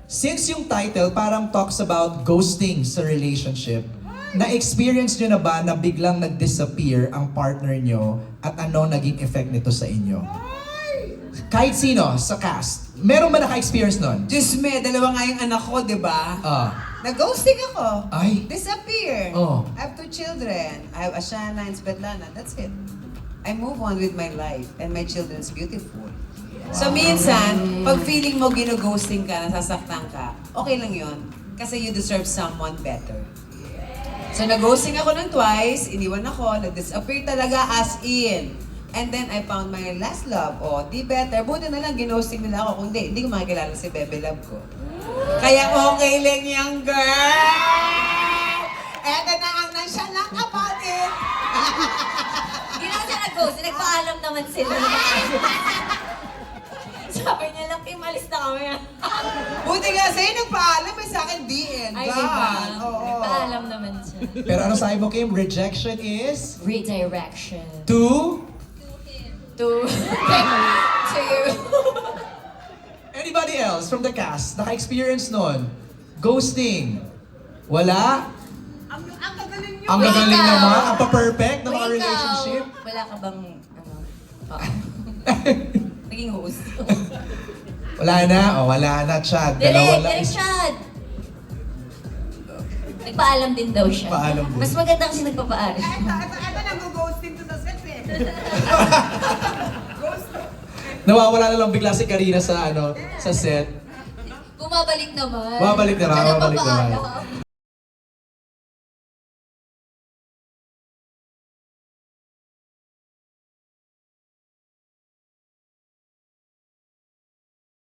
Since yung title parang talks about ghosting sa relationship, na-experience nyo na ba na biglang nag-disappear ang partner nyo at ano naging effect nito sa inyo? Kahit sino sa cast, meron ba naka-experience nun? Diyos me, dalawa nga yung anak ko, di ba? Ah. Nag-ghosting ako. Ay. Disappear. Oh. I have 2 children. I have Ashana and Svetlana. That's it. I move on with my life and my children's beautiful. So minsan, pag feeling mo gino-ghosting ka, nasasaktan ka, okay lang yun. Kasi you deserve someone better. So nag-ghosting ako ng twice, iniwan ako, nag-disappear talaga as in. And then I found my last love. O, di better. Buti na lang ginosting nila ako. Kung hindi ko makikilala si Bebe Love ko. Kaya okay lang yung girl! Eto na ang nonchalant about it! Hindi naman siya nag-ghost, nagpaalam naman sila. Sabi niya lang, Kim, alis na kami. Buti nga sa'yo nagpaalam, may sa akin DN. Ay, diba? Oo. Nagpaalam naman siya. Pero ano sabi mo, Kim? Rejection is? Redirection. To? To you. Anybody else from the cast naka-experience nun? Ghosting? Wala? Ang gagaling nyo. Ang gagaling Ikaw. naman, ang pa-perfect na mga Ikaw, relationship. wala ka bang, naging host? Wala na, wala na, Chad. Dalawa lang. Chad! Nagpaalam din daw siya. Paalam din. Mas maganda kasi nagpapaalam. Eto nag-ghosting to the set eh. Nawawala na lang bigla si Karina sa sa set. Bumabalik naman. Babalik naman, Siya babalik naman. nagpapaalam.